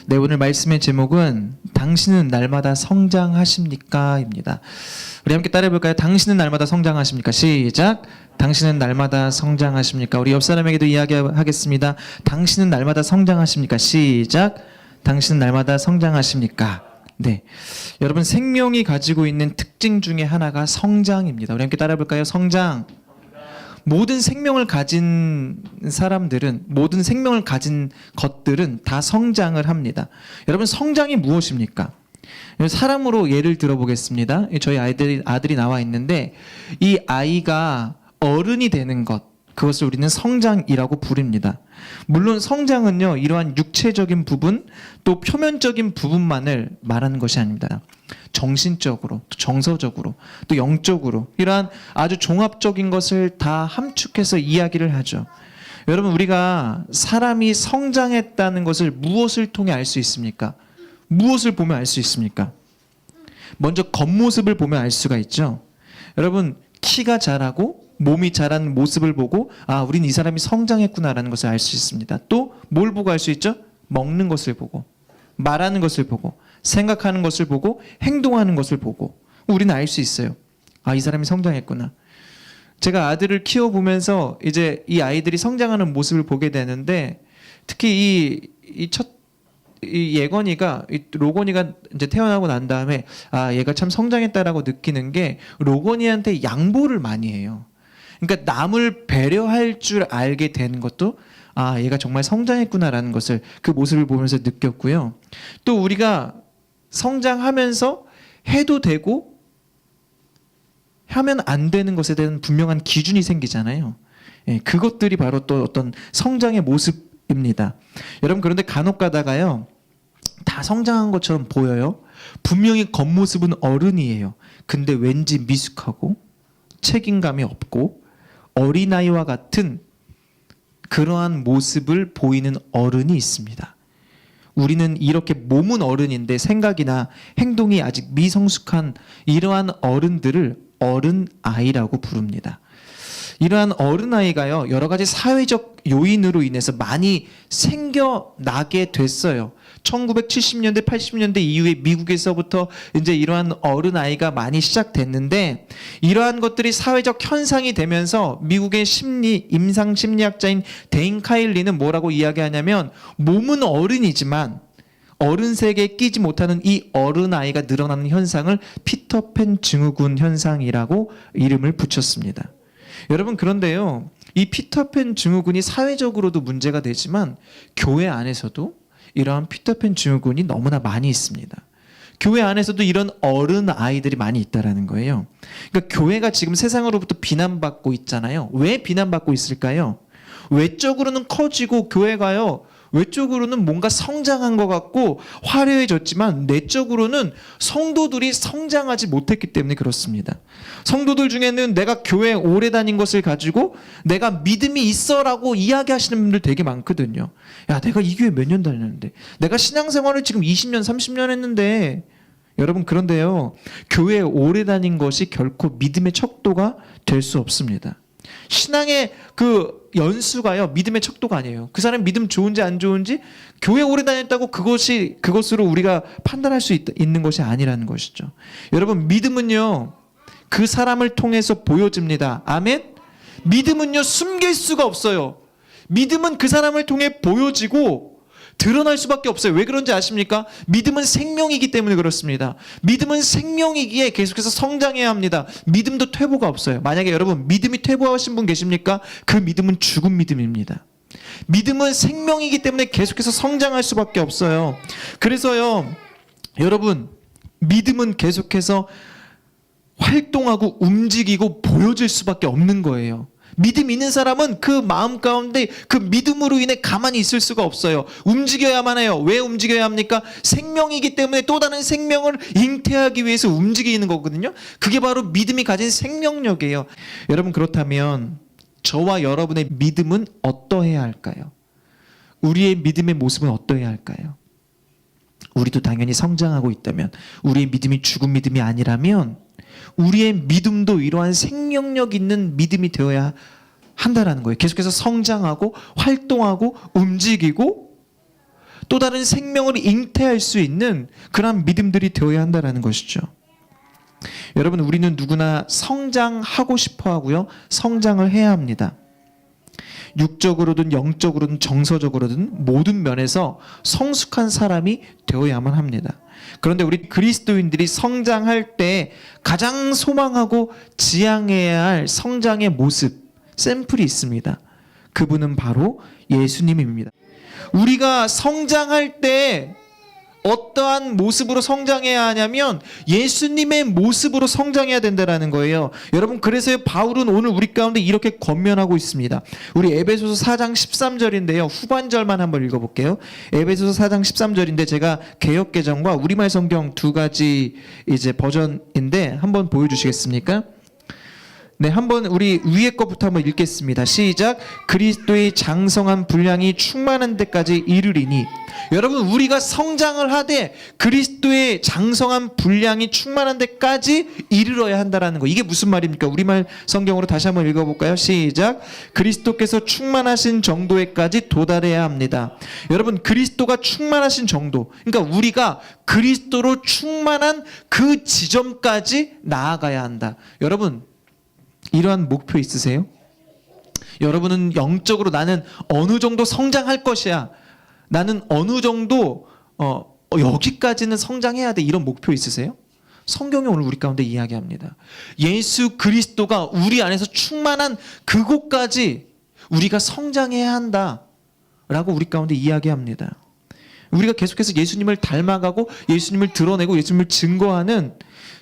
네, 오늘 말씀의 제목은 당신은 날마다 성장하십니까? 입니다. 우리 함께 따라해 볼까요? 당신은 날마다 성장하십니까? 시작. 당신은 날마다 성장하십니까? 우리 옆 사람에게도 이야기하겠습니다. 당신은 날마다 성장하십니까? 시작. 당신은 날마다 성장하십니까? 네. 여러분, 생명이 가지고 있는 특징 중에 하나가 성장입니다. 우리 함께 따라해 볼까요? 성장. 모든 생명을 가진 사람들은, 모든 생명을 가진 것들은 다 성장을 합니다. 여러분, 성장이 무엇입니까? 사람으로 예를 들어보겠습니다. 저희 아들이 나와 있는데, 이 아이가 어른이 되는 것, 그것을 우리는 성장이라고 부릅니다. 물론 성장은요, 이러한 육체적인 부분, 또 표면적인 부분만을 말하는 것이 아닙니다. 정신적으로, 또 정서적으로, 또 영적으로 이러한 아주 종합적인 것을 다 함축해서 이야기를 하죠. 여러분, 우리가 사람이 성장했다는 것을 무엇을 통해 알 수 있습니까? 무엇을 보면 알 수 있습니까? 먼저 겉모습을 보면 알 수가 있죠. 여러분, 키가 자라고 몸이 자란 모습을 보고 우린 이 사람이 성장했구나라는 것을 알 수 있습니다. 또 뭘 보고 알 수 있죠? 먹는 것을 보고, 말하는 것을 보고, 생각하는 것을 보고, 행동하는 것을 보고 우리는 알 수 있어요. 이 사람이 성장했구나. 제가 아들을 키워보면서 이제 이 아이들이 성장하는 모습을 보게 되는데, 특히 이 예건이가, 이 로건이가 이제 태어나고 난 다음에 얘가 참 성장했다라고 느끼는 게, 로건이한테 양보를 많이 해요. 그러니까 남을 배려할 줄 알게 되는 것도 얘가 정말 성장했구나라는 것을, 그 모습을 보면서 느꼈고요. 또 우리가 성장하면서 해도 되고 하면 안 되는 것에 대한 분명한 기준이 생기잖아요. 그것들이 바로 또 어떤 성장의 모습입니다. 여러분, 그런데 간혹 가다가요, 다 성장한 것처럼 보여요. 분명히 겉모습은 어른이에요. 근데 왠지 미숙하고 책임감이 없고 어린아이와 같은 그러한 모습을 보이는 어른이 있습니다. 우리는 이렇게 몸은 어른인데 생각이나 행동이 아직 미성숙한 이러한 어른들을 어른아이라고 부릅니다. 이러한 어른아이가요, 여러 가지 사회적 요인으로 인해서 많이 생겨나게 됐어요. 1970년대, 80년대 이후에 미국에서부터 이제 이러한 어른아이가 많이 시작됐는데, 이러한 것들이 사회적 현상이 되면서 미국의 임상 심리학자인 데인 카일리는 뭐라고 이야기하냐면, 몸은 어른이지만 어른 세계에 끼지 못하는 이 어른아이가 늘어나는 현상을 피터팬 증후군 현상이라고 이름을 붙였습니다. 여러분, 그런데요, 이 피터팬 증후군이 사회적으로도 문제가 되지만 교회 안에서도 이러한 피터팬 증후군이 너무나 많이 있습니다. 교회 안에서도 이런 어른 아이들이 많이 있다라는 거예요. 그러니까 교회가 지금 세상으로부터 비난받고 있잖아요. 왜 비난받고 있을까요? 외적으로는 커지고 교회가요, 외적으로는 뭔가 성장한 것 같고 화려해졌지만 내적으로는 성도들이 성장하지 못했기 때문에 그렇습니다. 성도들 중에는 내가 교회에 오래 다닌 것을 가지고 내가 믿음이 있어라고 이야기하시는 분들 되게 많거든요. 야, 내가 이 교회 몇 년 다녔는데, 내가 신앙생활을 지금 20년, 30년 했는데. 여러분, 그런데요, 교회에 오래 다닌 것이 결코 믿음의 척도가 될 수 없습니다. 신앙의 그 연수가요, 믿음의 척도가 아니에요. 그 사람 믿음 좋은지 안 좋은지 교회 오래 다녔다고 그것으로 우리가 판단할 수 있는 것이 아니라는 것이죠. 여러분, 믿음은요, 그 사람을 통해서 보여집니다. 아멘? 믿음은요, 숨길 수가 없어요. 믿음은 그 사람을 통해 보여지고 드러날 수밖에 없어요. 왜 그런지 아십니까? 믿음은 생명이기 때문에 그렇습니다. 믿음은 생명이기에 계속해서 성장해야 합니다. 믿음도 퇴보가 없어요. 만약에 여러분 믿음이 퇴보하신 분 계십니까? 그 믿음은 죽은 믿음입니다. 믿음은 생명이기 때문에 계속해서 성장할 수밖에 없어요. 그래서요, 여러분, 믿음은 계속해서 활동하고 움직이고 보여질 수밖에 없는 거예요. 믿음 있는 사람은 그 마음 가운데 그 믿음으로 인해 가만히 있을 수가 없어요. 움직여야만 해요. 왜 움직여야 합니까? 생명이기 때문에 또 다른 생명을 잉태하기 위해서 움직이는 거거든요. 그게 바로 믿음이 가진 생명력이에요. 여러분, 그렇다면 저와 여러분의 믿음은 어떠해야 할까요? 우리의 믿음의 모습은 어떠해야 할까요? 우리도 당연히 성장하고 있다면, 우리의 믿음이 죽은 믿음이 아니라면 우리의 믿음도 이러한 생명력 있는 믿음이 되어야 한다라는 거예요. 계속해서 성장하고 활동하고 움직이고 또 다른 생명을 잉태할 수 있는 그런 믿음들이 되어야 한다는 것이죠. 여러분, 우리는 누구나 성장하고 싶어 하고요. 성장을 해야 합니다. 육적으로든 영적으로든 정서적으로든 모든 면에서 성숙한 사람이 되어야만 합니다. 그런데 우리 그리스도인들이 성장할 때 가장 소망하고 지향해야 할 성장의 모습, 샘플이 있습니다. 그분은 바로 예수님입니다. 우리가 성장할 때 어떠한 모습으로 성장해야 하냐면 예수님의 모습으로 성장해야 된다는 거예요. 여러분, 그래서 바울은 오늘 우리 가운데 이렇게 권면하고 있습니다. 우리 에베소서 4장 13절인데요. 후반절만 한번 읽어볼게요. 에베소서 4장 13절인데 제가 개역개정과 우리말 성경 두 가지 이제 버전인데 한번 보여주시겠습니까? 네, 한번 우리 위에 것부터 한번 읽겠습니다. 시작. 그리스도의 장성한 분량이 충만한 데까지 이르리니. 여러분, 우리가 성장을 하되 그리스도의 장성한 분량이 충만한 데까지 이르러야 한다라는 거. 이게 무슨 말입니까? 우리말 성경으로 다시 한번 읽어볼까요? 시작. 그리스도께서 충만하신 정도에까지 도달해야 합니다. 여러분, 그리스도가 충만하신 정도, 그러니까 우리가 그리스도로 충만한 그 지점까지 나아가야 한다. 여러분, 이러한 목표 있으세요? 여러분은 영적으로 나는 어느 정도 성장할 것이야, 나는 어느 정도 여기까지는 성장해야 돼, 이런 목표 있으세요? 성경이 오늘 우리 가운데 이야기합니다. 예수 그리스도가 우리 안에서 충만한 그곳까지 우리가 성장해야 한다라고 우리 가운데 이야기합니다. 우리가 계속해서 예수님을 닮아가고 예수님을 드러내고 예수님을 증거하는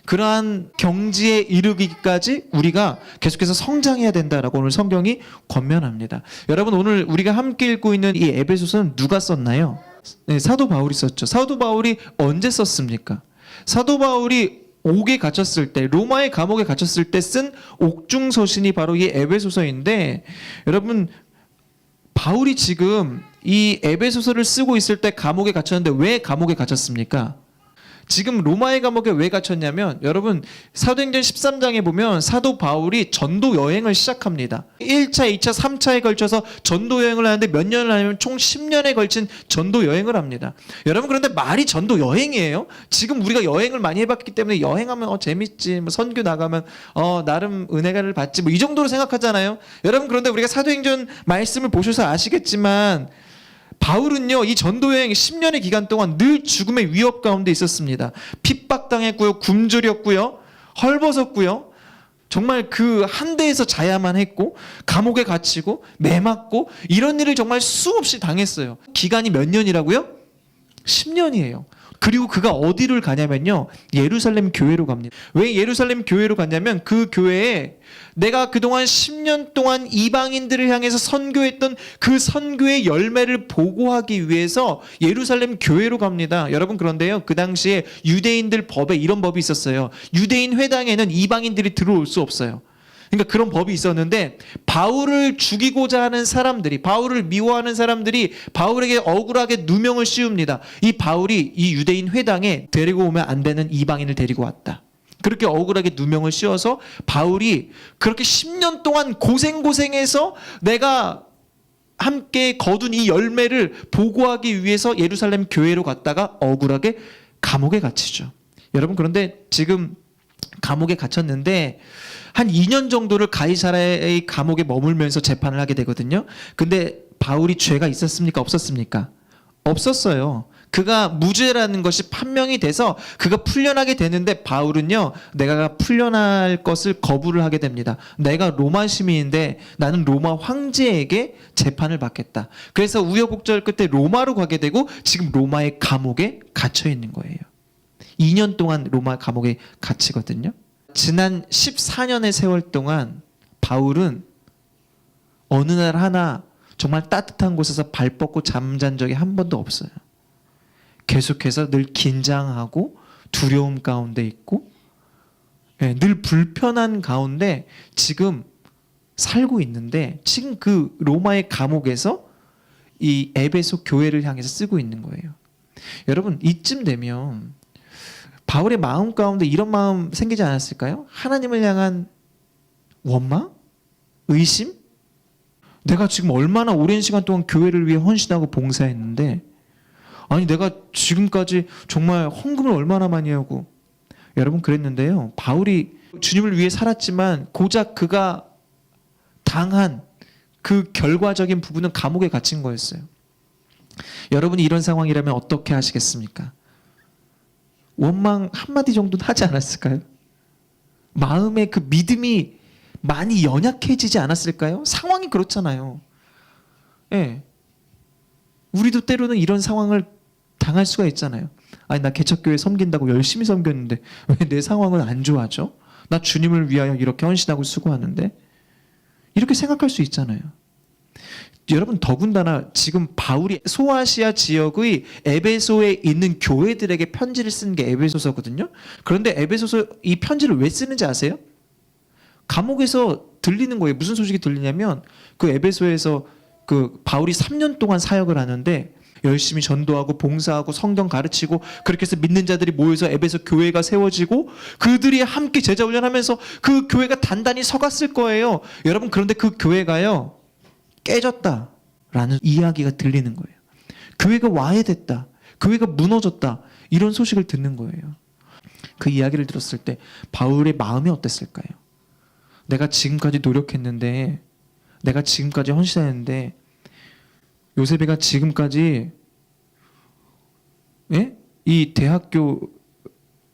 그러한 경지에 이르기까지 우리가 계속해서 성장해야 된다라고 오늘 성경이 권면합니다. 여러분, 오늘 우리가 함께 읽고 있는 이 에베소서는 누가 썼나요? 네, 사도 바울이 썼죠. 사도 바울이 언제 썼습니까? 사도 바울이 옥에 갇혔을 때, 로마의 감옥에 갇혔을 때 쓴 옥중서신이 바로 이 에베소서인데, 여러분, 바울이 지금 이 에베소서를 쓰고 있을 때 감옥에 갇혔는데 왜 감옥에 갇혔습니까? 지금 로마의 감옥에 왜 갇혔냐면, 여러분, 사도행전 13장에 보면 사도 바울이 전도 여행을 시작합니다. 1차, 2차, 3차에 걸쳐서 전도 여행을 하는데 몇 년을 하냐면 총 10년에 걸친 전도 여행을 합니다. 여러분, 그런데 말이 전도 여행이에요? 지금 우리가 여행을 많이 해봤기 때문에 여행하면 재밌지, 뭐 선교 나가면 나름 은혜를 받지, 뭐 이 정도로 생각하잖아요. 여러분, 그런데 우리가 사도행전 말씀을 보셔서 아시겠지만 바울은요, 이 전도여행 10년의 기간 동안 늘 죽음의 위협 가운데 있었습니다. 핍박당했고요, 굶주렸고요, 헐벗었고요, 정말 그 한대에서 자야만 했고, 감옥에 갇히고 매맞고, 이런 일을 정말 수없이 당했어요. 기간이 몇 년이라고요? 10년이에요. 그리고 그가 어디를 가냐면요, 예루살렘 교회로 갑니다. 왜 예루살렘 교회로 갔냐면 그 교회에 내가 그동안 10년 동안 이방인들을 향해서 선교했던 그 선교의 열매를 보고하기 위해서 예루살렘 교회로 갑니다. 여러분, 그런데요, 그 당시에 유대인들 법에 이런 법이 있었어요. 유대인 회당에는 이방인들이 들어올 수 없어요. 그러니까 그런 법이 있었는데, 바울을 죽이고자 하는 사람들이, 바울을 미워하는 사람들이 바울에게 억울하게 누명을 씌웁니다. 이 바울이 이 유대인 회당에 데리고 오면 안 되는 이방인을 데리고 왔다. 그렇게 억울하게 누명을 씌워서 바울이 그렇게 10년 동안 고생해서 내가 함께 거둔 이 열매를 보고하기 위해서 예루살렘 교회로 갔다가 억울하게 감옥에 갇히죠. 여러분, 그런데 지금 감옥에 갇혔는데 한 2년 정도를 가이사랴의 감옥에 머물면서 재판을 하게 되거든요. 근데 바울이 죄가 있었습니까? 없었습니까? 없었어요. 그가 무죄라는 것이 판명이 돼서 그가 풀려나게 되는데, 바울은요, 내가 풀려날 것을 거부를 하게 됩니다. 내가 로마 시민인데 나는 로마 황제에게 재판을 받겠다. 그래서 우여곡절 끝에 로마로 가게 되고 지금 로마의 감옥에 갇혀 있는 거예요. 2년 동안 로마 감옥에 갇히거든요. 지난 14년의 세월 동안 바울은 어느 날 하나 정말 따뜻한 곳에서 발 뻗고 잠잔 적이 한 번도 없어요. 계속해서 늘 긴장하고 두려움 가운데 있고, 늘 불편한 가운데 지금 살고 있는데, 지금 그 로마의 감옥에서 이 에베소 교회를 향해서 쓰고 있는 거예요. 여러분, 이쯤 되면 바울의 마음 가운데 이런 마음 생기지 않았을까요? 하나님을 향한 원망? 의심? 내가 지금 얼마나 오랜 시간 동안 교회를 위해 헌신하고 봉사했는데 아니 내가 지금까지 정말 헌금을 얼마나 많이 하고. 여러분 그랬는데요, 바울이 주님을 위해 살았지만 고작 그가 당한 그 결과적인 부분은 감옥에 갇힌 거였어요. 여러분이 이런 상황이라면 어떻게 하시겠습니까? 원망 한마디 정도는 하지 않았을까요? 마음의 그 믿음이 많이 연약해지지 않았을까요? 상황이 그렇잖아요. 예. 우리도 때로는 이런 상황을 당할 수가 있잖아요. 아니 나 개척교회 섬긴다고 열심히 섬겼는데 왜 내 상황은 안 좋아져? 나 주님을 위하여 이렇게 헌신하고 수고하는데? 이렇게 생각할 수 있잖아요. 여러분 더군다나 지금 바울이 소아시아 지역의 에베소에 있는 교회들에게 편지를 쓴 게 에베소서거든요. 그런데 에베소서 이 편지를 왜 쓰는지 아세요? 감옥에서 들리는 거예요. 무슨 소식이 들리냐면 그 에베소에서 그 바울이 3년 동안 사역을 하는데 열심히 전도하고 봉사하고 성경 가르치고 그렇게 해서 믿는 자들이 모여서 에베소 교회가 세워지고 그들이 함께 제자 훈련하면서 그 교회가 단단히 서갔을 거예요. 여러분 그런데 그 교회가요 깨졌다라는 이야기가 들리는 거예요. 교회가 와해됐다. 교회가 무너졌다. 이런 소식을 듣는 거예요. 그 이야기를 들었을 때 바울의 마음이 어땠을까요? 내가 지금까지 노력했는데, 내가 지금까지 헌신했는데, 요셉이가 지금까지 이 대학교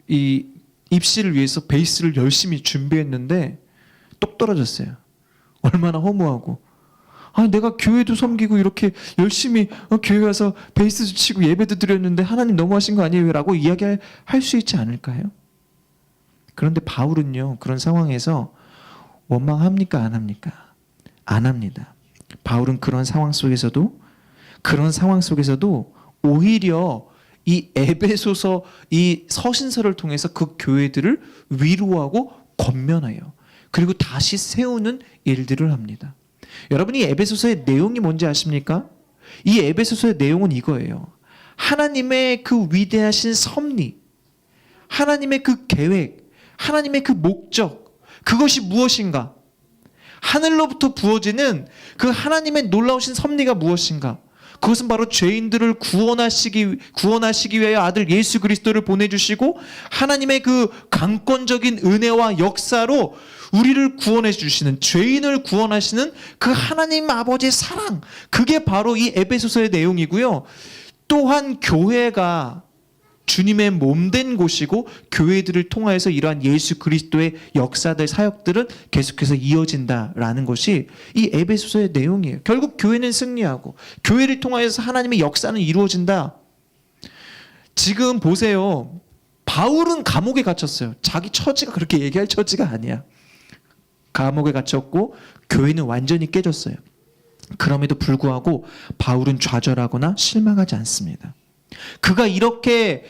이 입시를 위해서 베이스를 열심히 준비했는데 똑 떨어졌어요. 얼마나 허무하고. 아니 내가 교회도 섬기고 이렇게 열심히 교회 가서 베이스도 치고 예배도 드렸는데 하나님 너무하신 거 아니에요? 라고 이야기할 수 있지 않을까요? 그런데 바울은요 그런 상황에서 원망합니까? 안 합니까? 안 합니다. 바울은 그런 상황 속에서도 오히려 이 에베소서 이 서신서를 통해서 그 교회들을 위로하고 권면해요. 그리고 다시 세우는 일들을 합니다. 여러분이 에베소서의 내용이 뭔지 아십니까? 이 에베소서의 내용은 이거예요. 하나님의 그 위대하신 섭리, 하나님의 그 계획, 하나님의 그 목적, 그것이 무엇인가? 하늘로부터 부어지는 그 하나님의 놀라우신 섭리가 무엇인가? 그것은 바로 죄인들을 구원하시기 위하여 아들 예수 그리스도를 보내주시고 하나님의 그 강권적인 은혜와 역사로 우리를 구원해 주시는, 죄인을 구원하시는 그 하나님 아버지의 사랑, 그게 바로 이 에베소서의 내용이고요. 또한 교회가 주님의 몸된 곳이고 교회들을 통하여서 이러한 예수 그리스도의 역사들, 사역들은 계속해서 이어진다라는 것이 이 에베소서의 내용이에요. 결국 교회는 승리하고 교회를 통하여서 하나님의 역사는 이루어진다. 지금 보세요. 바울은 감옥에 갇혔어요. 자기 처지가 그렇게 얘기할 처지가 아니야. 감옥에 갇혔고 교회는 완전히 깨졌어요. 그럼에도 불구하고 바울은 좌절하거나 실망하지 않습니다. 그가 이렇게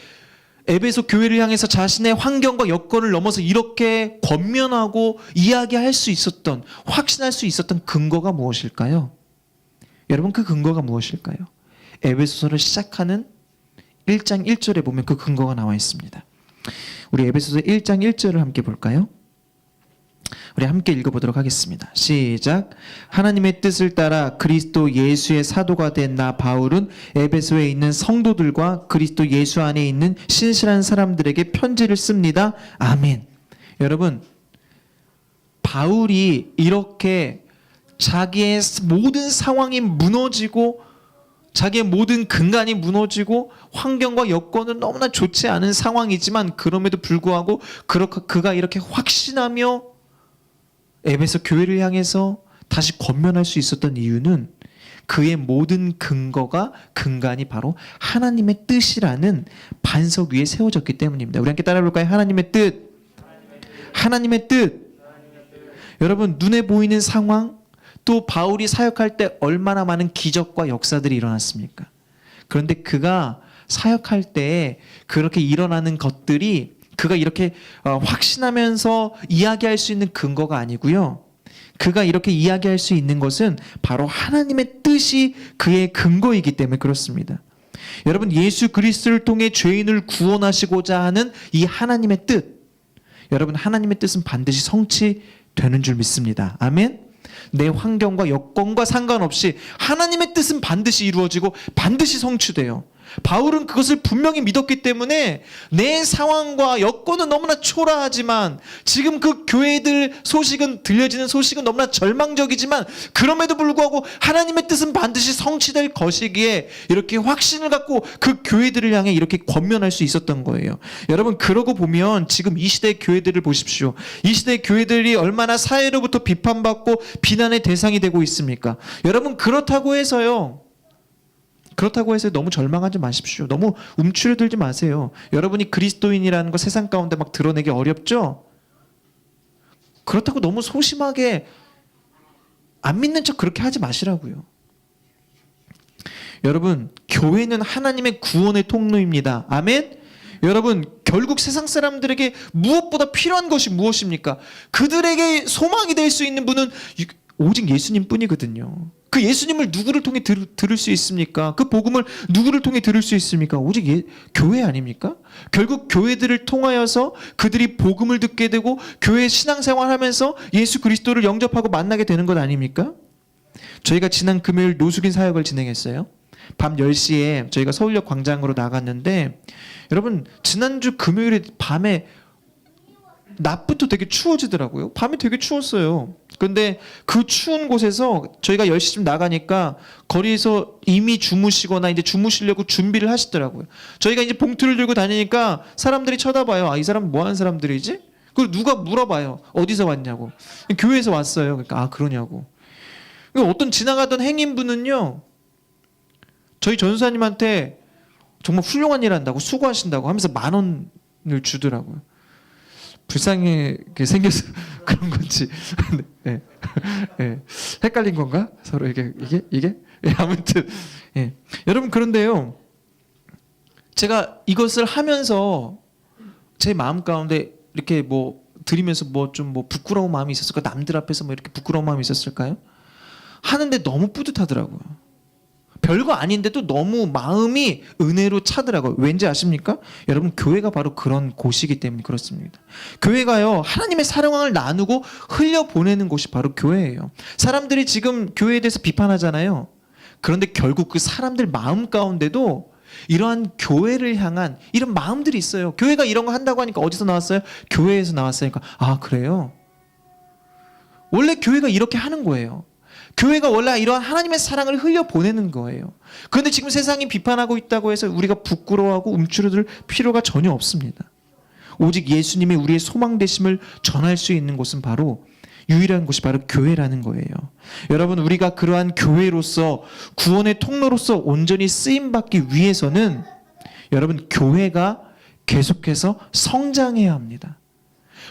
에베소 교회를 향해서 자신의 환경과 여건을 넘어서 이렇게 권면하고 이야기할 수 있었던, 확신할 수 있었던 근거가 무엇일까요? 여러분 그 근거가 무엇일까요? 에베소서를 시작하는 1장 1절에 보면 그 근거가 나와 있습니다. 우리 에베소서 1장 1절을 함께 볼까요? 우리 함께 읽어보도록 하겠습니다. 시작. 하나님의 뜻을 따라 그리스도 예수의 사도가 된 나 바울은 에베소에 있는 성도들과 그리스도 예수 안에 있는 신실한 사람들에게 편지를 씁니다. 아멘. 여러분, 바울이 이렇게 자기의 모든 상황이 무너지고 자기의 모든 근간이 무너지고 환경과 여건은 너무나 좋지 않은 상황이지만 그럼에도 불구하고 그가 이렇게 확신하며 에베소 교회를 향해서 다시 권면할 수 있었던 이유는 그의 모든 근간이 바로 하나님의 뜻이라는 반석 위에 세워졌기 때문입니다. 우리 함께 따라해볼까요? 하나님의 뜻. 하나님의 뜻. 여러분 눈에 보이는 상황, 또 바울이 사역할 때 얼마나 많은 기적과 역사들이 일어났습니까? 그런데 그가 사역할 때 그렇게 일어나는 것들이 그가 이렇게 확신하면서 이야기할 수 있는 근거가 아니고요. 그가 이렇게 이야기할 수 있는 것은 바로 하나님의 뜻이 그의 근거이기 때문에 그렇습니다. 여러분 예수 그리스도를 통해 죄인을 구원하시고자 하는 이 하나님의 뜻, 여러분 하나님의 뜻은 반드시 성취되는 줄 믿습니다. 아멘. 내 환경과 여건과 상관없이 하나님의 뜻은 반드시 이루어지고 반드시 성취돼요. 바울은 그것을 분명히 믿었기 때문에 내 상황과 여건은 너무나 초라하지만 지금 그 교회들 소식은 들려지는 소식은 너무나 절망적이지만 그럼에도 불구하고 하나님의 뜻은 반드시 성취될 것이기에 이렇게 확신을 갖고 그 교회들을 향해 이렇게 권면할 수 있었던 거예요. 여러분 그러고 보면 지금 이 시대의 교회들을 보십시오. 이 시대의 교회들이 얼마나 사회로부터 비판받고 비난의 대상이 되고 있습니까? 여러분 그렇다고 해서요. 너무 절망하지 마십시오. 너무 움츠러들지 마세요. 여러분이 그리스도인이라는 거 세상 가운데 막 드러내기 어렵죠? 그렇다고 너무 소심하게 안 믿는 척 그렇게 하지 마시라고요. 여러분, 교회는 하나님의 구원의 통로입니다. 아멘? 여러분, 결국 세상 사람들에게 무엇보다 필요한 것이 무엇입니까? 그들에게 소망이 될 수 있는 분은 오직 예수님 뿐이거든요. 그 예수님을 누구를 통해 들을 수 있습니까? 그 복음을 누구를 통해 들을 수 있습니까? 오직 교회 아닙니까? 결국 교회들을 통하여서 그들이 복음을 듣게 되고 교회 신앙생활하면서 예수 그리스도를 영접하고 만나게 되는 것 아닙니까? 저희가 지난 금요일 노숙인 사역을 진행했어요. 밤 10시에 저희가 서울역 광장으로 나갔는데 여러분 지난주 금요일에 밤에 낮부터 되게 추워지더라고요. 밤에 되게 추웠어요. 근데 그 추운 곳에서 저희가 10시쯤 나가니까 거리에서 이미 주무시거나 이제 주무시려고 준비를 하시더라고요. 저희가 이제 봉투를 들고 다니니까 사람들이 쳐다봐요. 아, 이 사람 뭐 하는 사람들이지? 그리고 누가 물어봐요. 어디서 왔냐고. 교회에서 왔어요. 그러니까 아, 그러냐고. 어떤 지나가던 행인분은요. 저희 전사님한테 정말 훌륭한 일 한다고 수고하신다고 하면서 10,000원을 주더라고요. 불쌍하게 생겨서 그런 건지 네. 네. 헷갈린 건가? 서로 이게? 네, 아무튼 네. 여러분 그런데요 제가 이것을 하면서 제 마음 가운데 이렇게 뭐 드리면서 뭐 좀 뭐 부끄러운 마음이 있었을까? 남들 앞에서 뭐 이렇게 부끄러운 마음이 있었을까요? 하는데 너무 뿌듯하더라고요. 별거 아닌데도 너무 마음이 은혜로 차더라고요. 왠지 아십니까? 여러분 교회가 바로 그런 곳이기 때문에 그렇습니다. 교회가요 하나님의 사랑을 나누고 흘려보내는 곳이 바로 교회예요. 사람들이 지금 교회에 대해서 비판하잖아요. 그런데 결국 그 사람들 마음 가운데도 이러한 교회를 향한 이런 마음들이 있어요. 교회가 이런 거 한다고 하니까 어디서 나왔어요? 교회에서 나왔으니까 아 그래요? 원래 교회가 이렇게 하는 거예요. 교회가 원래 이러한 하나님의 사랑을 흘려보내는 거예요. 그런데 지금 세상이 비판하고 있다고 해서 우리가 부끄러워하고 움츠러들 필요가 전혀 없습니다. 오직 예수님이 우리의 소망 되심을 전할 수 있는 곳은 바로 유일한 곳이 바로 교회라는 거예요. 여러분 우리가 그러한 교회로서 구원의 통로로서 온전히 쓰임받기 위해서는 여러분 교회가 계속해서 성장해야 합니다.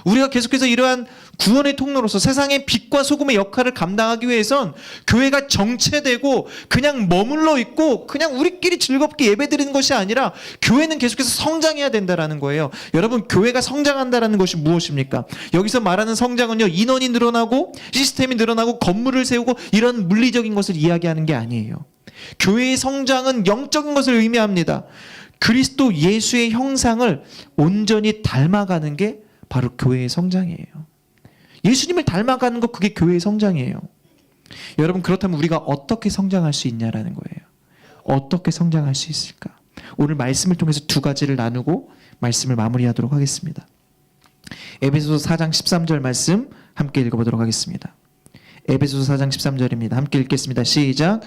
우리가 계속해서 이러한 구원의 통로로서 세상의 빛과 소금의 역할을 감당하기 위해선 교회가 정체되고 그냥 머물러 있고 그냥 우리끼리 즐겁게 예배드리는 것이 아니라 교회는 계속해서 성장해야 된다는 거예요. 여러분 교회가 성장한다는 것이 무엇입니까? 여기서 말하는 성장은요 인원이 늘어나고 시스템이 늘어나고 건물을 세우고 이런 물리적인 것을 이야기하는 게 아니에요. 교회의 성장은 영적인 것을 의미합니다. 그리스도 예수의 형상을 온전히 닮아가는 게 바로 교회의 성장이에요. 예수님을 닮아가는 것 그게 교회의 성장이에요. 여러분 그렇다면 우리가 어떻게 성장할 수 있냐라는 거예요. 어떻게 성장할 수 있을까? 오늘 말씀을 통해서 두 가지를 나누고 말씀을 마무리하도록 하겠습니다. 에베소서 4장 13절 말씀 함께 읽어보도록 하겠습니다. 에베소서 4장 13절입니다. 함께 읽겠습니다. 시작.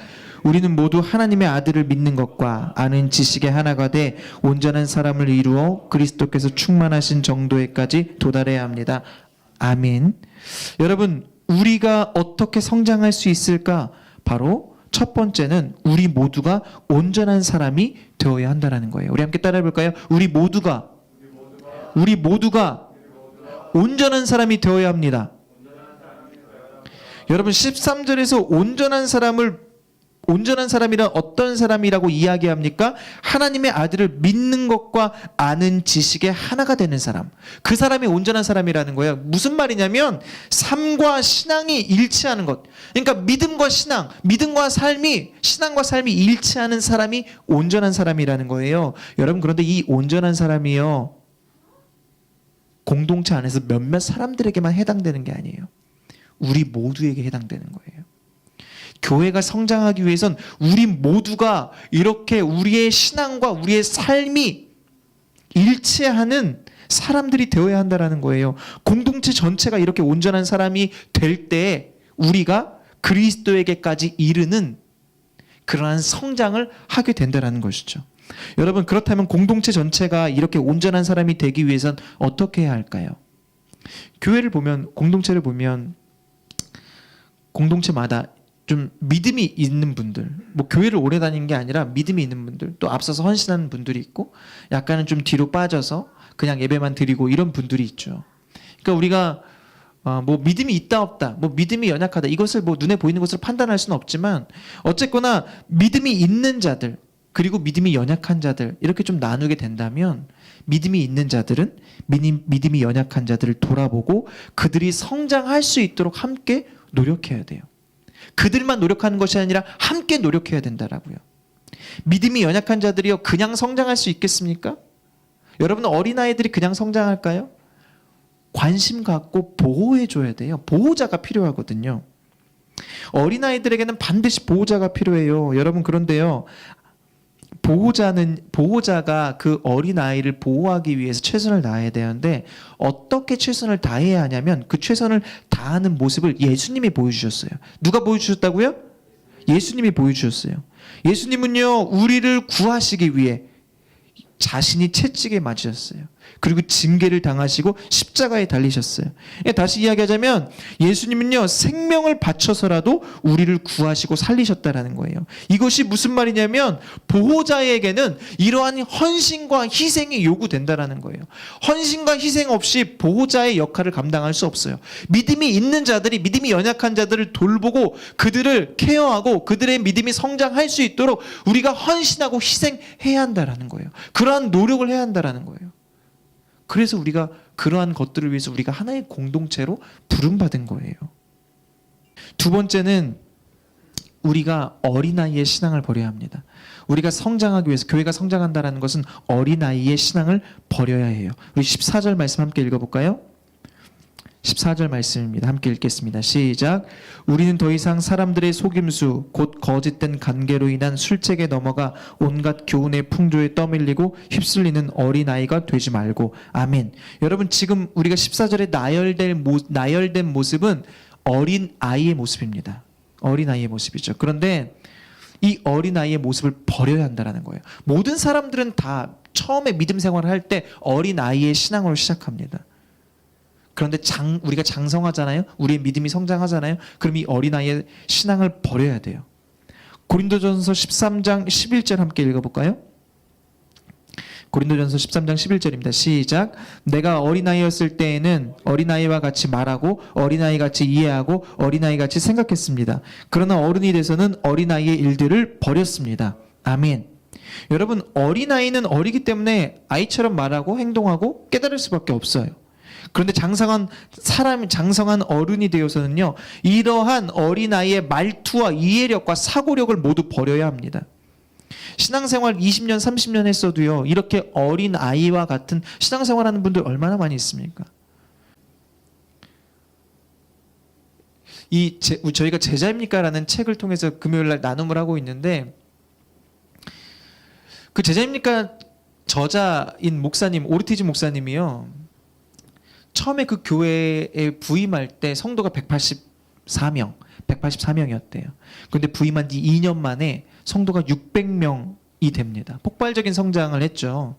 우리는 모두 하나님의 아들을 믿는 것과 아는 지식의 하나가 돼 온전한 사람을 이루어 그리스도께서 충만하신 정도에까지 도달해야 합니다. 아멘. 여러분 우리가 어떻게 성장할 수 있을까? 바로 첫 번째는 우리 모두가 온전한 사람이 되어야 한다는 거예요. 우리 함께 따라해 볼까요? 우리 모두가 온전한 사람이 되어야 합니다. 여러분 13절에서 온전한 사람이란 어떤 사람이라고 이야기합니까? 하나님의 아들을 믿는 것과 아는 지식의 하나가 되는 사람. 그 사람이 온전한 사람이라는 거예요. 무슨 말이냐면 삶과 신앙이 일치하는 것. 그러니까 믿음과 삶이 신앙과 삶이 일치하는 사람이 온전한 사람이라는 거예요. 여러분 그런데 이 온전한 사람이요. 공동체 안에서 몇몇 사람들에게만 해당되는 게 아니에요. 우리 모두에게 해당되는 거예요. 교회가 성장하기 위해선 우리 모두가 이렇게 우리의 신앙과 우리의 삶이 일치하는 사람들이 되어야 한다는 거예요. 공동체 전체가 이렇게 온전한 사람이 될 때 우리가 그리스도에게까지 이르는 그러한 성장을 하게 된다는 것이죠. 여러분, 그렇다면 공동체 전체가 이렇게 온전한 사람이 되기 위해선 어떻게 해야 할까요? 교회를 보면, 공동체를 보면 공동체마다 좀 믿음이 있는 분들, 뭐 교회를 오래 다니는 게 아니라 믿음이 있는 분들, 또 앞서서 헌신하는 분들이 있고 약간은 좀 뒤로 빠져서 그냥 예배만 드리고 이런 분들이 있죠. 그러니까 우리가 뭐 믿음이 있다 없다, 뭐 믿음이 연약하다, 이것을 뭐 눈에 보이는 것으로 판단할 수는 없지만 어쨌거나 믿음이 있는 자들 그리고 믿음이 연약한 자들 이렇게 좀 나누게 된다면, 믿음이 있는 자들은 믿음이 연약한 자들을 돌아보고 그들이 성장할 수 있도록 함께 노력해야 돼요. 그들만 노력하는 것이 아니라 함께 노력해야 된다라고요. 믿음이 연약한 자들이요 그냥 성장할 수 있겠습니까? 여러분, 어린아이들이 그냥 성장할까요? 관심 갖고 보호해 줘야 돼요. 보호자가 필요하거든요. 어린아이들에게는 반드시 보호자가 필요해요. 여러분, 그런데요, 보호자가 그 어린아이를 보호하기 위해서 최선을 다해야 되는데 어떻게 최선을 다해야 하냐면, 그 최선을 다하는 모습을 예수님이 보여주셨어요. 누가 보여주셨다고요? 예수님이 보여주셨어요. 예수님은요, 우리를 구하시기 위해 자신이 채찍에 맞으셨어요. 그리고 징계를 당하시고 십자가에 달리셨어요. 다시 이야기하자면 예수님은요, 생명을 바쳐서라도 우리를 구하시고 살리셨다라는 거예요. 이것이 무슨 말이냐면, 보호자에게는 이러한 헌신과 희생이 요구된다라는 거예요. 헌신과 희생 없이 보호자의 역할을 감당할 수 없어요. 믿음이 있는 자들이 믿음이 연약한 자들을 돌보고 그들을 케어하고 그들의 믿음이 성장할 수 있도록 우리가 헌신하고 희생해야 한다라는 거예요. 그러한 노력을 해야 한다라는 거예요. 그래서 우리가 그러한 것들을 위해서 우리가 하나의 공동체로 부름받은 거예요. 두 번째는 우리가 어린아이의 신앙을 버려야 합니다. 우리가 성장하기 위해서, 교회가 성장한다는 것은 어린아이의 신앙을 버려야 해요. 우리 14절 말씀 함께 읽어볼까요? 14절 말씀입니다. 함께 읽겠습니다. 시작. 우리는 더 이상 사람들의 속임수 곧 거짓된 관계로 인한 술책에 넘어가 온갖 교훈의 풍조에 떠밀리고 휩쓸리는 어린아이가 되지 말고. 아멘. 여러분, 지금 우리가 14절에 나열된 모습은 어린아이의 모습입니다. 어린아이의 모습이죠. 그런데 이 어린아이의 모습을 버려야 한다는 거예요. 모든 사람들은 다 처음에 믿음 생활을 할 때 어린아이의 신앙으로 시작합니다. 그런데 우리가 장성하잖아요. 우리의 믿음이 성장하잖아요. 그럼 이 어린아이의 신앙을 버려야 돼요. 고린도전서 13장 11절 함께 읽어볼까요? 고린도전서 13장 11절입니다. 시작. 내가 어린아이였을 때에는 어린아이와 같이 말하고 어린아이같이 이해하고 어린아이같이 생각했습니다. 그러나 어른이 돼서는 어린아이의 일들을 버렸습니다. 아멘. 여러분, 어린아이는 어리기 때문에 아이처럼 말하고 행동하고 깨달을 수밖에 없어요. 그런데 장성한 어른이 되어서는요, 이러한 어린아이의 말투와 이해력과 사고력을 모두 버려야 합니다. 신앙생활 20년, 30년 했어도요, 이렇게 어린아이와 같은 신앙생활하는 분들 얼마나 많이 있습니까? 저희가 제자입니까? 라는 책을 통해서 금요일날 나눔을 하고 있는데, 그 제자입니까? 저자인 목사님, 오르티즈 목사님이요, 처음에 그 교회에 부임할 때 성도가 184명이었대요. 그런데 부임한 지 2년 만에 성도가 600명이 됩니다. 폭발적인 성장을 했죠.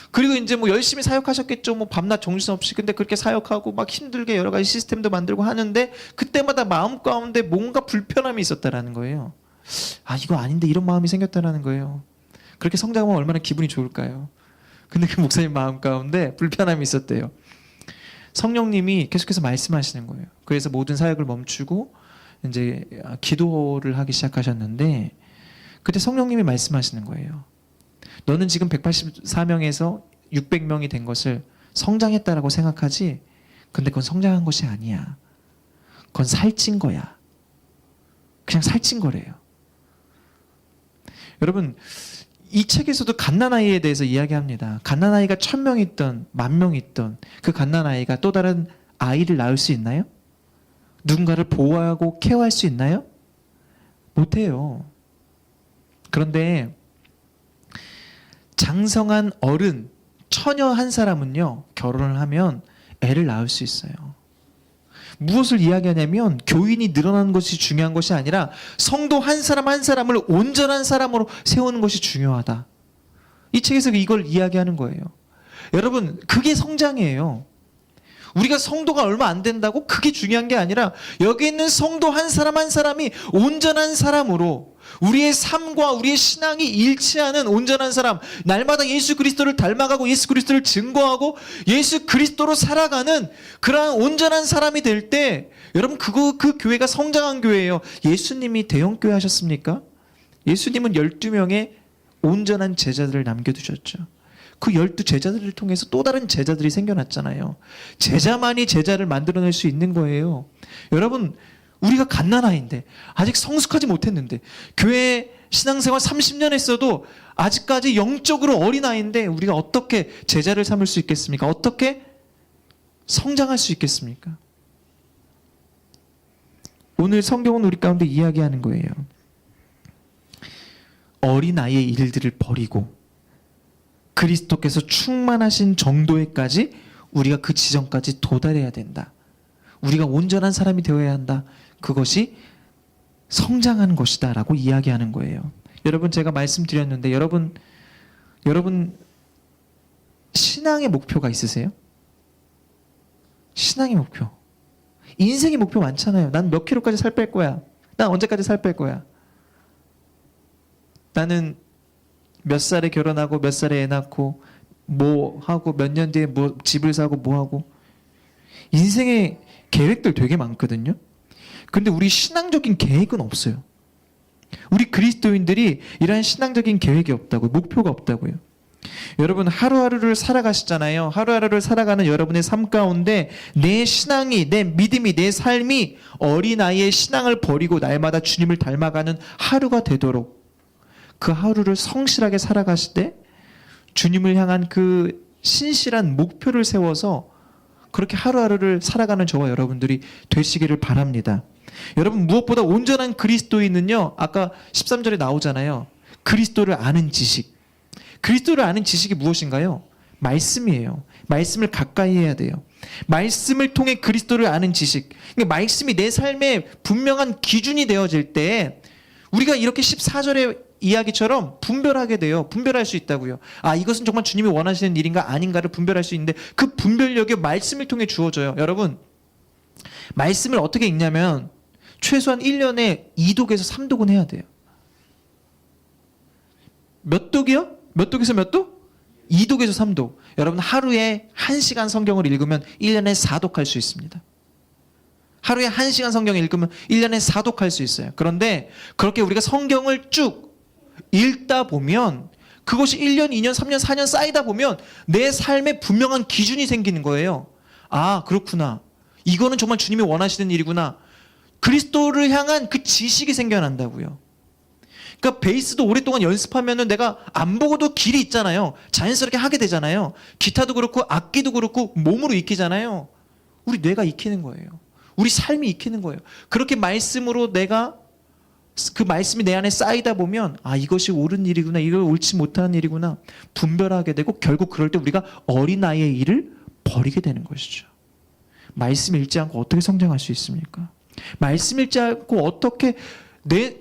그리고 이제 뭐 열심히 사역하셨겠죠. 뭐 밤낮 정신없이. 근데 그렇게 사역하고 막 힘들게 여러 가지 시스템도 만들고 하는데 그때마다 마음 가운데 뭔가 불편함이 있었다라는 거예요. 아, 이거 아닌데, 이런 마음이 생겼다라는 거예요. 그렇게 성장하면 얼마나 기분이 좋을까요? 근데 그 목사님 마음 가운데 불편함이 있었대요. 성령님이 계속해서 말씀하시는 거예요. 그래서 모든 사역을 멈추고 이제 기도를 하기 시작하셨는데, 그때 성령님이 말씀하시는 거예요. 너는 지금 184명에서 600명이 된 것을 성장했다라고 생각하지? 근데 그건 성장한 것이 아니야. 그건 살찐 거야. 그냥 살찐 거래요. 여러분, 이 책에서도 갓난아이에 대해서 이야기합니다. 갓난아이가 1000명 있던 10,000명 있던 그 갓난아이가 또 다른 아이를 낳을 수 있나요? 누군가를 보호하고 케어할 수 있나요? 못해요. 그런데 장성한 어른, 처녀 한 사람은요, 결혼을 하면 애를 낳을 수 있어요. 무엇을 이야기하냐면 교인이 늘어나는 것이 중요한 것이 아니라 성도 한 사람 한 사람을 온전한 사람으로 세우는 것이 중요하다. 이 책에서 이걸 이야기하는 거예요. 여러분, 그게 성장이에요. 우리가 성도가 얼마 안 된다고 그게 중요한 게 아니라 여기 있는 성도 한 사람 한 사람이 온전한 사람으로 우리의 삶과 우리의 신앙이 일치하는 온전한 사람, 날마다 예수 그리스도를 닮아가고 예수 그리스도를 증거하고 예수 그리스도로 살아가는 그러한 온전한 사람이 될 때 여러분 그 교회가 성장한 교회예요. 예수님이 대형교회 하셨습니까? 예수님은 12명의 온전한 제자들을 남겨두셨죠. 그 12제자들을 통해서 또 다른 제자들이 생겨났잖아요. 제자만이 제자를 만들어낼 수 있는 거예요. 여러분, 우리가 갓난아이인데 아직 성숙하지 못했는데 교회 신앙생활 30년 했어도 아직까지 영적으로 어린아이인데 우리가 어떻게 제자를 삼을 수 있겠습니까? 어떻게 성장할 수 있겠습니까? 오늘 성경은 우리 가운데 이야기하는 거예요. 어린아이의 일들을 버리고 그리스도께서 충만하신 정도에까지 우리가 그 지점까지 도달해야 된다. 우리가 온전한 사람이 되어야 한다. 그것이 성장하는 것이다 라고 이야기하는 거예요. 여러분, 제가 말씀드렸는데 여러분 신앙의 목표가 있으세요? 신앙의 목표. 인생의 목표 많잖아요. 난 몇 킬로까지 살 뺄 거야. 난 언제까지 살 뺄 거야. 나는 몇 살에 결혼하고 몇 살에 애 낳고 뭐 하고 몇 년 뒤에 뭐 집을 사고 뭐 하고 인생의 계획들 되게 많거든요. 근데 우리 신앙적인 계획은 없어요. 우리 그리스도인들이 이러한 신앙적인 계획이 없다고요. 목표가 없다고요. 여러분 하루하루를 살아가시잖아요. 하루하루를 살아가는 여러분의 삶 가운데 내 신앙이, 내 믿음이, 내 삶이 어린아이의 신앙을 버리고 날마다 주님을 닮아가는 하루가 되도록 그 하루를 성실하게 살아가실 때 주님을 향한 그 신실한 목표를 세워서 그렇게 하루하루를 살아가는 저와 여러분들이 되시기를 바랍니다. 여러분 무엇보다 온전한 그리스도인은요, 아까 13절에 나오잖아요. 그리스도를 아는 지식. 그리스도를 아는 지식이 무엇인가요? 말씀이에요. 말씀을 가까이 해야 돼요. 말씀을 통해 그리스도를 아는 지식. 그러니까 말씀이 내 삶의 분명한 기준이 되어질 때 우리가 이렇게 14절의 이야기처럼 분별하게 돼요. 분별할 수 있다고요. 아, 이것은 정말 주님이 원하시는 일인가 아닌가를 분별할 수 있는데 그 분별력이 말씀을 통해 주어져요. 여러분, 말씀을 어떻게 읽냐면 최소한 1년에 2독에서 3독은 해야 돼요. 몇 독이요? 몇 독에서 몇 독? 2독에서 3독. 여러분 하루에 1시간 성경을 읽으면 1년에 4독 할 수 있습니다. 하루에 1시간 성경을 읽으면 1년에 4독 할 수 있어요. 그런데 그렇게 우리가 성경을 쭉 읽다 보면 그것이 1년, 2년, 3년, 4년 쌓이다 보면 내 삶에 분명한 기준이 생기는 거예요. 아, 그렇구나. 이거는 정말 주님이 원하시는 일이구나. 그리스도를 향한 그 지식이 생겨난다고요. 그러니까 베이스도 오랫동안 연습하면은 내가 안 보고도 길이 있잖아요. 자연스럽게 하게 되잖아요. 기타도 그렇고 악기도 그렇고 몸으로 익히잖아요. 우리 뇌가 익히는 거예요. 우리 삶이 익히는 거예요. 그렇게 말씀으로 내가 그 말씀이 내 안에 쌓이다 보면 아, 이것이 옳은 일이구나, 이걸 옳지 못한 일이구나 분별하게 되고 결국 그럴 때 우리가 어린아이의 일을 버리게 되는 것이죠. 말씀 읽지 않고 어떻게 성장할 수 있습니까? 말씀 읽지 않고 어떻게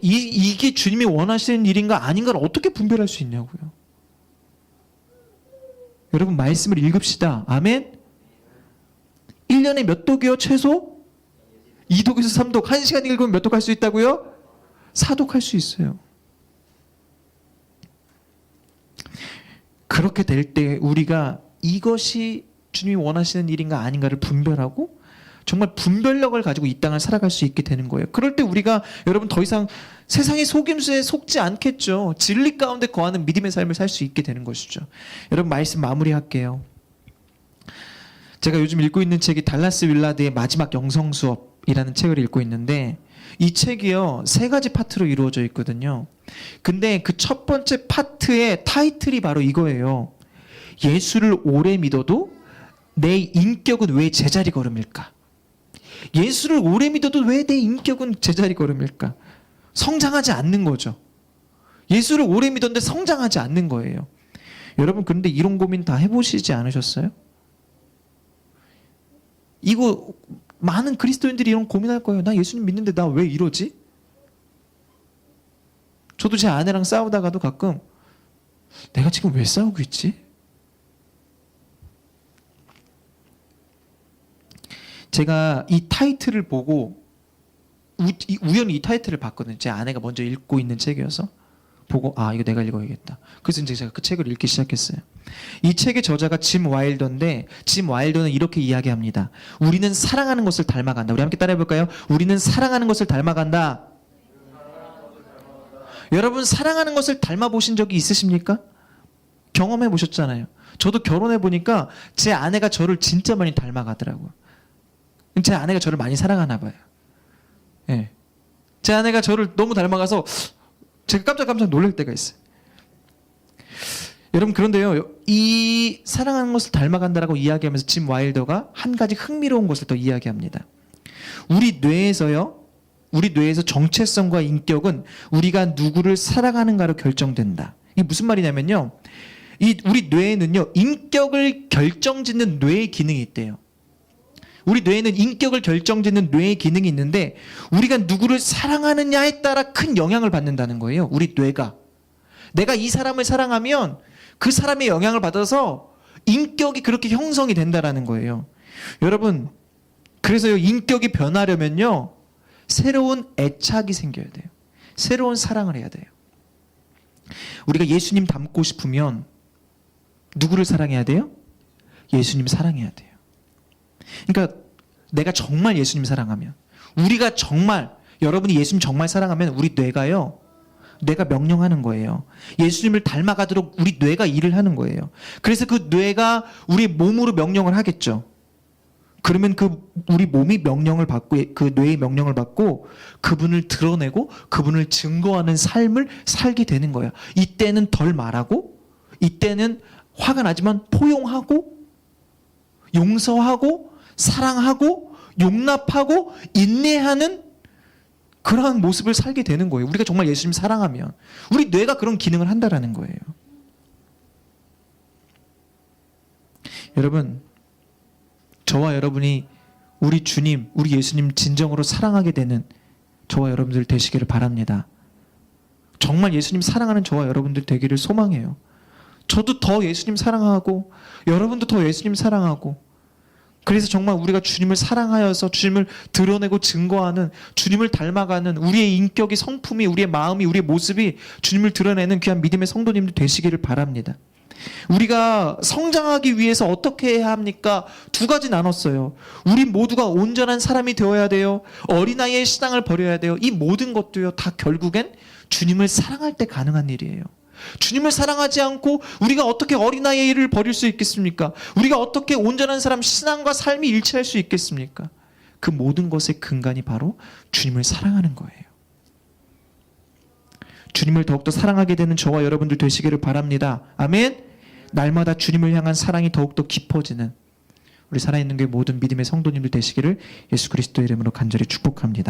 이게 주님이 원하시는 일인가 아닌가를 어떻게 분별할 수 있냐고요. 여러분 말씀을 읽읍시다. 아멘. 1년에 몇 독이요? 최소 2독에서 3독. 1시간 읽으면 몇 독 할 수 있다고요? 4독 할 수 있어요. 그렇게 될 때 우리가 이것이 주님이 원하시는 일인가 아닌가를 분별하고 정말 분별력을 가지고 이 땅을 살아갈 수 있게 되는 거예요. 그럴 때 우리가 여러분 더 이상 세상의 속임수에 속지 않겠죠. 진리 가운데 거하는 믿음의 삶을 살 수 있게 되는 것이죠. 여러분 말씀 마무리할게요. 제가 요즘 읽고 있는 책이 달라스 윌라드의 마지막 영성 수업이라는 책을 읽고 있는데 이 책이요 3가지 파트로 이루어져 있거든요. 근데 그 첫 번째 파트의 타이틀이 바로 이거예요. 예수를 오래 믿어도 내 인격은 왜 제자리 걸음일까? 예수를 오래 믿어도 왜 내 인격은 제자리 걸음일까? 성장하지 않는 거죠. 예수를 오래 믿었는데 성장하지 않는 거예요. 여러분, 그런데 이런 고민 다 해보시지 않으셨어요? 이거 많은 그리스도인들이 이런 고민할 거예요. 나 예수님 믿는데 나 왜 이러지? 저도 제 아내랑 싸우다가도 가끔 내가 지금 왜 싸우고 있지? 제가 이 타이틀을 보고 우연히 이 타이틀을 봤거든요. 제 아내가 먼저 읽고 있는 책이어서 보고 이거 내가 읽어야겠다. 그래서 이제 제가 그 책을 읽기 시작했어요. 이 책의 저자가 짐 와일더인데, 짐 와일더는 이렇게 이야기합니다. 우리는 사랑하는 것을 닮아간다. 우리 함께 따라해 볼까요? 우리는 사랑하는 것을 닮아간다. 여러분, 사랑하는 것을 닮아 보신 적이 있으십니까? 경험해 보셨잖아요. 저도 결혼해 보니까 제 아내가 저를 진짜 많이 닮아가더라고요. 제 아내가 저를 많이 사랑하나 봐요. 예. 제 아내가 저를 너무 닮아가서 제가 깜짝깜짝 놀랄 때가 있어요. 여러분, 그런데요, 이 사랑하는 것을 닮아간다라고 이야기하면서 짐 와일더가 한 가지 흥미로운 것을 더 이야기합니다. 우리 뇌에서 정체성과 인격은 우리가 누구를 사랑하는가로 결정된다. 이게 무슨 말이냐면요, 우리 뇌에는요, 인격을 결정짓는 뇌의 기능이 있대요. 우리 뇌에는 인격을 결정짓는 뇌의 기능이 있는데, 우리가 누구를 사랑하느냐에 따라 큰 영향을 받는다는 거예요. 우리 뇌가. 내가 이 사람을 사랑하면 그 사람의 영향을 받아서 인격이 그렇게 형성이 된다라는 거예요. 여러분, 그래서요, 인격이 변하려면요, 새로운 애착이 생겨야 돼요. 새로운 사랑을 해야 돼요. 우리가 예수님 닮고 싶으면 누구를 사랑해야 돼요? 예수님 사랑해야 돼요. 그러니까 내가 정말 예수님 사랑하면, 우리가 정말, 여러분이 예수님 정말 사랑하면 우리 뇌가요, 뇌가 명령하는 거예요. 예수님을 닮아가도록 우리 뇌가 일을 하는 거예요. 그래서 그 뇌가 우리 몸으로 명령을 하겠죠. 그러면 우리 몸이 명령을 받고, 그 뇌의 명령을 받고 그분을 드러내고 그분을 증거하는 삶을 살게 되는 거예요. 이때는 덜 말하고, 이때는 화가 나지만 포용하고, 용서하고, 사랑하고, 용납하고, 인내하는 그러한 모습을 살게 되는 거예요. 우리가 정말 예수님 사랑하면 우리 뇌가 그런 기능을 한다라는 거예요. 여러분, 저와 여러분이 우리 주님, 우리 예수님 진정으로 사랑하게 되는 저와 여러분들 되시기를 바랍니다. 정말 예수님 사랑하는 저와 여러분들 되기를 소망해요. 저도 더 예수님 사랑하고, 여러분도 더 예수님 사랑하고, 그래서 정말 우리가 주님을 사랑하여서 주님을 드러내고 증거하는, 주님을 닮아가는 우리의 인격이, 성품이, 우리의 마음이, 우리의 모습이 주님을 드러내는 귀한 믿음의 성도님들 되시기를 바랍니다. 우리가 성장하기 위해서 어떻게 해야 합니까? 두 가지 나눴어요. 우리 모두가 온전한 사람이 되어야 돼요. 어린아이의 신앙을 버려야 돼요. 이 모든 것도요, 다 결국엔 주님을 사랑할 때 가능한 일이에요. 주님을 사랑하지 않고 우리가 어떻게 어린아이의 일을 버릴 수 있겠습니까? 우리가 어떻게 온전한 사람, 신앙과 삶이 일치할 수 있겠습니까? 그 모든 것의 근간이 바로 주님을 사랑하는 거예요. 주님을 더욱더 사랑하게 되는 저와 여러분들 되시기를 바랍니다. 아멘. 날마다 주님을 향한 사랑이 더욱더 깊어지는 우리 살아있는 게 모든 믿음의 성도님들 되시기를 예수 그리스도의 이름으로 간절히 축복합니다.